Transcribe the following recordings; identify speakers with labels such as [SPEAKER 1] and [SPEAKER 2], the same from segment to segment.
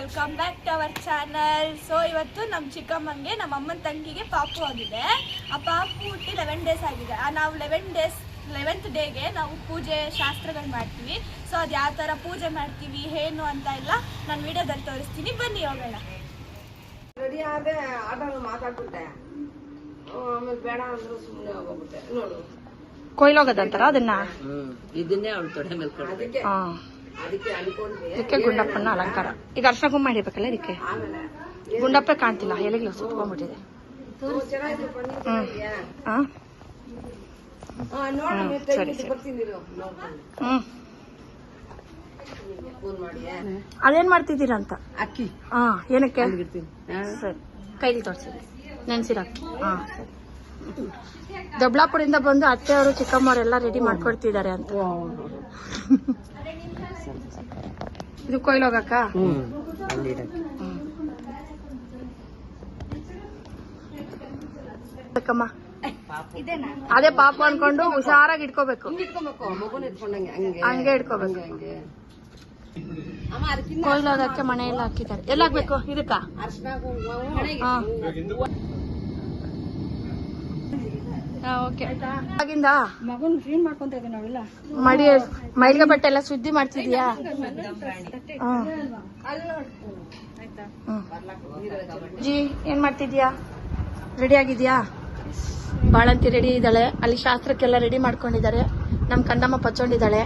[SPEAKER 1] Welcome back to our channel. So ಇವತ್ತು ನಮ್ಮ ಚಿಕ್ಕಮ್ಮಂಗೆ ನಮ್ಮ ಅಮ್ಮನ ತಂಗಿಗೆ ಪಾಪು ಆಗಿದೆ. ಆ ಪಾಪು ಹುಟ್ಟಿ 11 ಡೇಸ್ ಆಗಿದೆ. ನಾವು 11th ಡೇಗೆ ನಾವು ಪೂಜೆ ಶಾಸ್ತ್ರಗಳು ಮಾಡ್ತೀವಿ. ಸೊ ಅದು ಯಾವ ಥರ ಪೂಜೆ ಮಾಡ್ತೀವಿ ಏನು ಅಂತ ಎಲ್ಲ ನಾನು ವಿಡಿಯೋದಲ್ಲಿ ತೋರಿಸ್ತೀನಿ, ಬನ್ನಿ ಹೋಗೋಣ.
[SPEAKER 2] ರೆಡಿ ಆದ್ರೆ ಆಟೋಲ್ಲಿ ಮಾತಾಡ್ಬಿಟ್ಟೆ, ಆಮೇಲೆ ಬೇಡ ಅಂದ್ರು ಸುಮ್ಮನೆ ಹೋಗ್ಬಿಟ್ಟೆ. ನೋಡು
[SPEAKER 3] ಕೊಯ್ಲೋಗದಂತಾರ ಅದನ್ನ,
[SPEAKER 2] ಇದನ್ನೇ ಅವಳು ತೊಡೆ ಮೇಲೆ ಅದಕ್ಕೆ ಅನ್ಕೊಂಡ್ರೆ
[SPEAKER 3] ಇದಕ್ಕೆ ಗುಂಡಪ್ಪನ ಅಲಂಕಾರ. ಈಗ ಅರ್ಶನ ಕುಂಕುಮ ಮಾಡಿರ್ಬೇಕಲ್ಲ ಇದಕ್ಕೆ. ಗುಂಡಪ್ಪ ಕಾಣ್ತಿಲ್ಲ, ಎಲೆಗಳು ಸುತ್ಕೊಂಡ್ಬಿಟ್ಟಿದೆ. ಅದೇನ್ ಮಾಡ್ತಿದ್ದೀರಾ ಅಂತ.
[SPEAKER 2] ಅಕ್ಕಿ
[SPEAKER 3] ಏನಕ್ಕೆ ಸರಿ ಕೈಲಿ ತೋರಿಸಿ ನೆನ್ಸಿರ ಅಕ್ಕಿ. ಸರಿ. ದೊಬ್ಲಾಪುರಿಂದ ಬಂದು ಅತ್ತೆಯವರು ಚಿಕ್ಕಮ್ಮವರೆಲ್ಲ ರೆಡಿ ಮಾಡ್ಕೊಡ್ತಿದ್ದಾರೆ ಅಂತ. ಇದು ಕೊಯ್ಲೋಗಕ್ಕ. ಅದೇ ಪಾಪ ಅನ್ಕೊಂಡು ಹುಷಾರಾಗಿ ಇಟ್ಕೋಬೇಕು, ಹಂಗೆ ಇಟ್ಕೋಬೇಕು. ಕೊಯ್ಲೋಗಕ್ಕೆ ಮನೆ ಎಲ್ಲ ಹಾಕಿದ್ದಾರೆ. ಎಲ್ಲಾಗ್ಬೇಕು ಇದಕ್ಕ? ಆಗಿಂದ
[SPEAKER 1] ಮಗನ್ ಕ್ಲೀನ್ ಮಾಡ್ಕೊಂತ ಇದ್ದೀವಿ ನಾವೆಲ್ಲ.
[SPEAKER 3] ಮೈಲ್ಗೆ ಬಟ್ಟೆ ಎಲ್ಲ ಸುದ್ದಿ ಮಾಡ್ತಿದ್ಯಾ? ಜಿ ಏನ್ ಮಾಡ್ತಿದ್ಯಾ? ರೆಡಿ ಆಗಿದ್ಯಾ? ಬಾಳಂತಿ ರೆಡಿ ಇದ್ದಾಳೆ. ಅಲ್ಲಿ ಶಾಸ್ತ್ರಕ್ಕೆಲ್ಲ ರೆಡಿ ಮಾಡ್ಕೊಂಡಿದ್ದಾರೆ. ನಮ್ ಕಂದಮ್ಮ ಪಚ್ಚೊಂಡಿದ್ದಾಳೆ.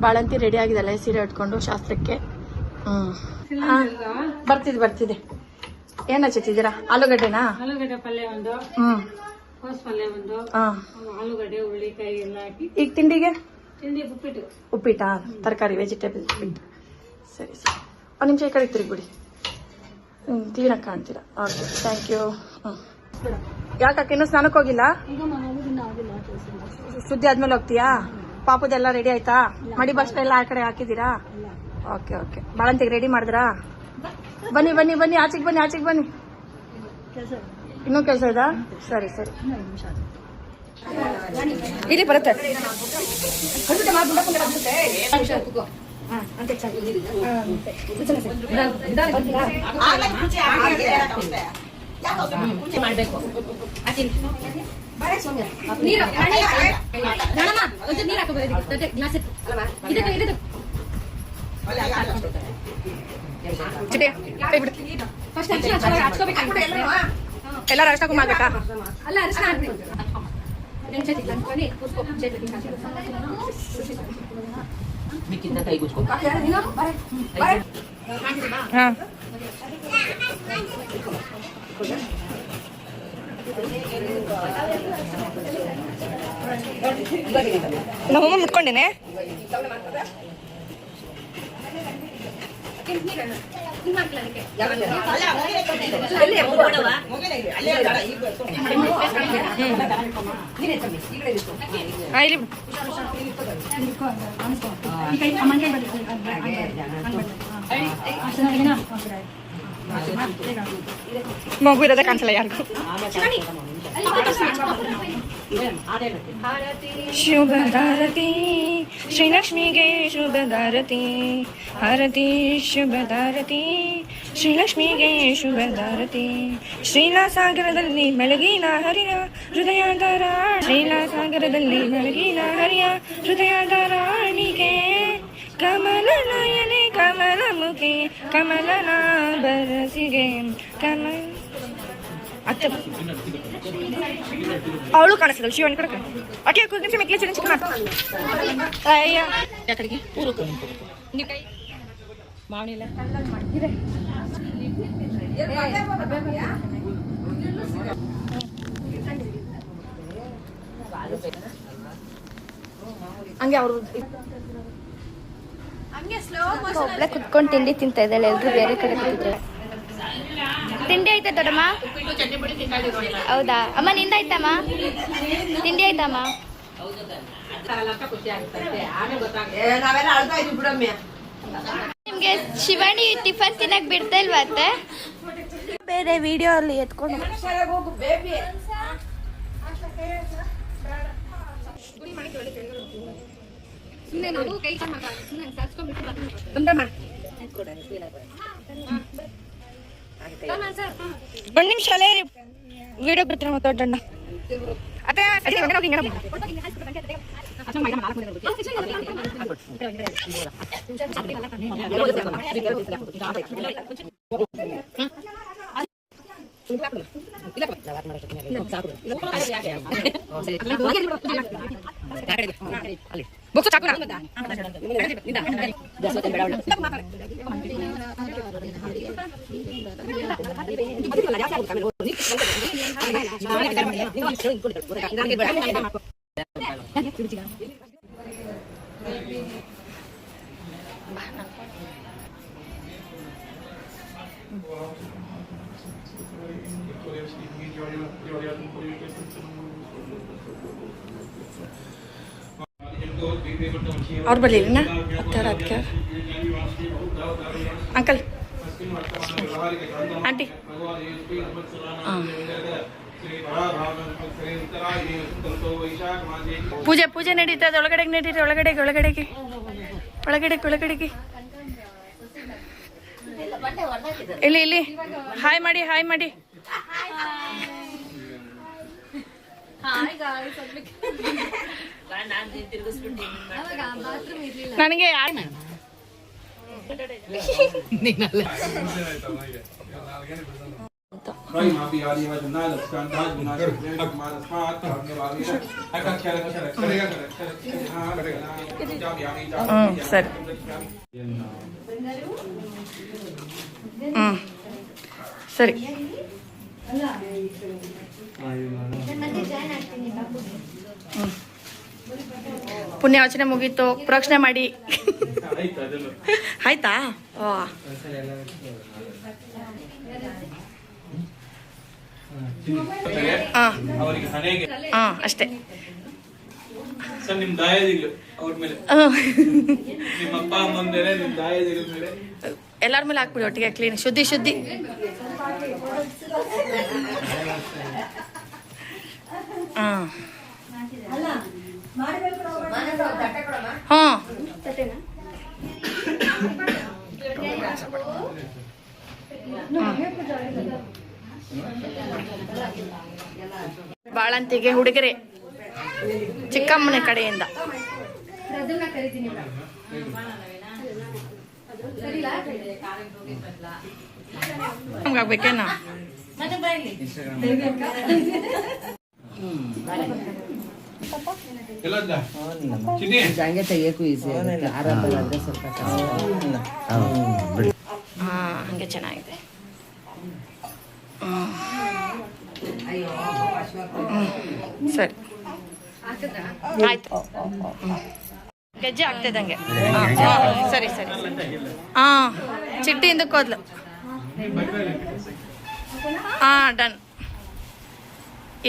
[SPEAKER 3] ಬಾಳಂತಿ ರೆಡಿ ಆಗಿದ್ದಾಳೆ ಸೀರೆ ಉಟ್ಕೊಂಡು ಶಾಸ್ತ್ರಕ್ಕೆ. ಬರ್ತಿದೆ. ಏನ್ ಹಚ್ಚುತ್ತಿದ್ದೀರಾ? ಆಲೂಗಡ್ಡೆನಾ?
[SPEAKER 1] ಆಲೂಗಡ್ಡೆ ಪಲ್ಯ ಒಂದು, ಕೋಸ್ ಪಲ್ಯ ಒಂದು, ಆಲೂಗಡ್ಡೆ ಹುಳ್ಳಿಕಾಯಿ ಎಲ್ಲ ಹಾಕಿ.
[SPEAKER 3] ಈಗ ತಿಂಡಿ
[SPEAKER 1] ಉಪ್ಪಿಟ್ಟು.
[SPEAKER 3] ತರಕಾರಿ ವೆಜಿಟೇಬಲ್ ಉಪ್ಪಿಟ್ಟು. ಸರಿ. ಒಂದ್ ನಿಮಿಷ ಈ ಕಡೆ ತಿರುಗ್ಬಿಡಿ. ಕ್ಲೀನಾಗಿ ಕಾಣ್ತೀರಾ. Okay, thank you. ಯಾಕಕ್ಕೆ ಇನ್ನೂ ಸ್ನಾನಕ್ಕೆ ಹೋಗಿಲ್ಲ? ಸುದ್ದಿ ಆದ್ಮೇಲೆ ಹೋಗ್ತೀಯಾ? ಪಾಪದೆಲ್ಲ ರೆಡಿ ಆಯ್ತಾ? ಮಡಿ ಬಸ್ ಎಲ್ಲ ಆ ಕಡೆ ಹಾಕಿದ್ದೀರಾ? ಓಕೆ. ಬಾಳಂತಿಗೆ ರೆಡಿ ಮಾಡಿದ್ರಾ? ಬನ್ನಿ ಆಚೆಗೆ ಬನ್ನಿ. ಇನ್ನೂ ಕೆಲಸ ಇದಾ? ಸರಿ. ಇಲ್ಲಿ ಬರುತ್ತೆ. ಎಲ್ಲರೂ ಅರ್ಶನ ಕುಂಕುಮ ಮಾಡ್ಬೇಕಾ? ನಮ್ಮ ಮುಟ್ಕೊಂಡೇನೆ. ಮಗು ಇರೋದೇ ಕಾಣಿಸಲ್ಲ ಯಾರಿಗೂ. ಶುಭದಾರತಿ ಶ್ರೀಲಕ್ಷ್ಮಿಗೆ ಶುಭದಾರತಿ, ಹಾರತಿ ಶುಭದಾರತಿ ಶ್ರೀಲಕ್ಷ್ಮಿಗೆ ಶುಭದಾರತಿ. ಶ್ರೀಲಾಸಾಗರದಲ್ಲಿ ಮೆಲಗಿನ ಹರಿಯ ಹೃದಯದ ರಾಣಿಗೆ ಕಮಲ ನಯನೆ ಕಮಲ ಮುಖಿ ಕಮಲನ ಬರಸಿಗೆ ಅತ್ತೆ ಅವಳು ಕಾಣಿಸ್ತದಲ್ಲ ಶಿವನ್ ಕಡೆ. ಓಕೆ, ನಿಮಿಷ ಮೆಕ್ಲಿ ಚಿಕ್ಕ ಅಯ್ಯ ಕಡೆಗೆ ಮಾವಣಿಲ್ಲ ಹಂಗೆ ಅವರು
[SPEAKER 4] ಒಬ್ಳೆ ಕುತ್ಕೊಂಡು ತಿಂಡಿ ತಿಂತಾ ಇದ್ದಾಳೆ. ಎಲ್ರು ಬೇರೆ ಕಡೆ ಕೂತಿದ್ದಾರೆ. ತಿಂಡಿ ಆಯ್ತಾ ದೊಡ್ಡಮ್ಮ? ಹೌದಾ ಅಮ್ಮ, ನಿಂದಾಯ್ತಮ್ಮ? ತಿಂಡಿ ಆಯ್ತಮ್ಮ? ನಿಮ್ಗೆ ಶಿವಾಣಿ ಟಿಫನ್ ತಿನ್ನಕ್ ಬಿಡ್ತಾ ಇಲ್ವಾ ಅತ್ತೆ?
[SPEAKER 3] ಬೇರೆ ವಿಡಿಯೋ ಅಲ್ಲಿ ಎತ್ಕೊಂಡು
[SPEAKER 4] ಸುಮ್ಮನೆ ನಾವು ಕೈ ಸುಮ್ಮನೆ ಸರ್ಸ್ಕೊಂಡ್ಬಿಟ್ಟು ಒಂದು ನಿಮಿಷ ಅಲ್ಲೇ ವಿಡಿಯೋ ಬರ್ತೀರ ಮಾತಾಡೋಣ ಅದೇ ಬುಕ್ಸ್ ಚಾಕು
[SPEAKER 3] ಅವ್ರು ಬರಲಿಲ್ಲ ಅದಕ್ಕೆ ಅಂಕಲ್ ಆಂಟಿ ಪೂಜೆ ನಡೀತದೆ ಒಳಗಡೆಗೆ ನಡೀರಿ ಒಳಗಡೆಗೆ ಇಲ್ಲಿ ಹಾಯ್ ಮಾಡಿ ನನಗೆ ಸರಿ ಸರಿ ಪುಣ್ಯಾವಚನೆ ಮುಗೀತು ಪ್ರೋಕ್ಷಣೆ ಮಾಡಿ ಆಯ್ತಾ ಅಷ್ಟೇ
[SPEAKER 5] ನಿಮ್ ದಾಯಾದಿಗಳು ಅವ್ರ ಮೇಲೆ ನಿಮ್ಮ ಅಪ್ಪ ಅಮ್ಮನ ಮೇಲೆ ನಿಮ್ ದಾಯಾದಿಗಳ ಮೇಲೆ
[SPEAKER 3] ಎಲ್ಲಾರ ಮೇಲೆ ಹಾಕ್ಬಿಡಿ ಒಟ್ಟಿಗೆ ಕ್ಲೀನ್ ಶುದ್ಧಿ ಬಾಳಂತಿಗೆ ಹುಡುಗರೆ ಚಿಕ್ಕಮ್ಮನ ಕಡೆಯಿಂದ ಆಗ್ಬೇಕೇನ
[SPEAKER 2] ಹಂಗೆ ತೆಗಿಯಕ್ಕೂ ಈಸಿ ಆರಾದ್ರೆ ಸ್ವಲ್ಪ
[SPEAKER 3] ಹಂಗೆ ಚೆನ್ನಾಗಿದೆ ಸರಿ ಆಯ್ತು ಗೆಜ್ಜೆ ಆಗ್ತಿದ್ದಂಗೆ ಸರಿ ಚಿಟ್ಟಿ ಹಿಂದಕ್ಕೆ ಹೋದ್ಲು ಡನ್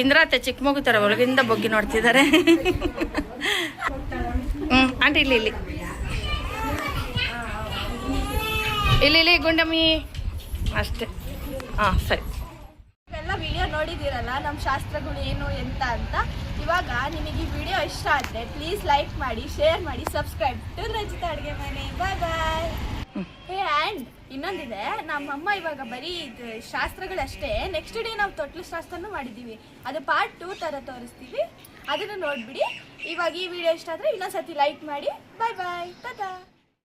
[SPEAKER 3] ಇಂದ್ರಾತೆ ಚಿಕ್ಕ ಮಗು ತರ ಒಳಗಿಂದ ಬೊಗ್ಗಿ ನೋಡ್ತಿದ್ದಾರೆ ಆಂಟಿ ಇಲ್ಲಿ ಗುಂಡಮ್ಮಿ ಅಷ್ಟೇ ಸರಿ
[SPEAKER 1] ಎಲ್ಲ ವಿಡಿಯೋ ನೋಡಿದಿರಲ್ಲ ನಮ್ಮ ಶಾಸ್ತ್ರಗಳು ಏನು ಎಂತ ಅಂತ. ಇವಾಗ ನಿಮಗೆ ಈ ವಿಡಿಯೋ ಇಷ್ಟ ಆದರೆ ಪ್ಲೀಸ್ ಲೈಕ್ ಮಾಡಿ, ಶೇರ್ ಮಾಡಿ, ಸಬ್ಸ್ಕ್ರೈಬ್ ಟು ರಚಿತಾ ಅಡುಗೆ ಮನೆ. ಬಾಯ್. ಆ್ಯಂಡ್ ಇನ್ನೊಂದಿದೆ, ನಮ್ಮಮ್ಮ ಇವಾಗ ಬರೀ ಇದು ಶಾಸ್ತ್ರಗಳಷ್ಟೇ, ನೆಕ್ಸ್ಟ್ ಡೇ ನಾವು ತೊಟ್ಲು ಶಾಸ್ತ್ರನೂ ಮಾಡಿದ್ದೀವಿ. ಅದು ಪಾರ್ಟ್ 2 ಥರ ತೋರಿಸ್ತೀವಿ, ಅದನ್ನು ನೋಡಿಬಿಡಿ. ಇವಾಗ ಈ ವಿಡಿಯೋ ಇಷ್ಟ ಆದರೆ ಇನ್ನೊಂದ್ಸತಿ ಲೈಕ್ ಮಾಡಿ. ಬಾಯ್ ಟಾಟಾ.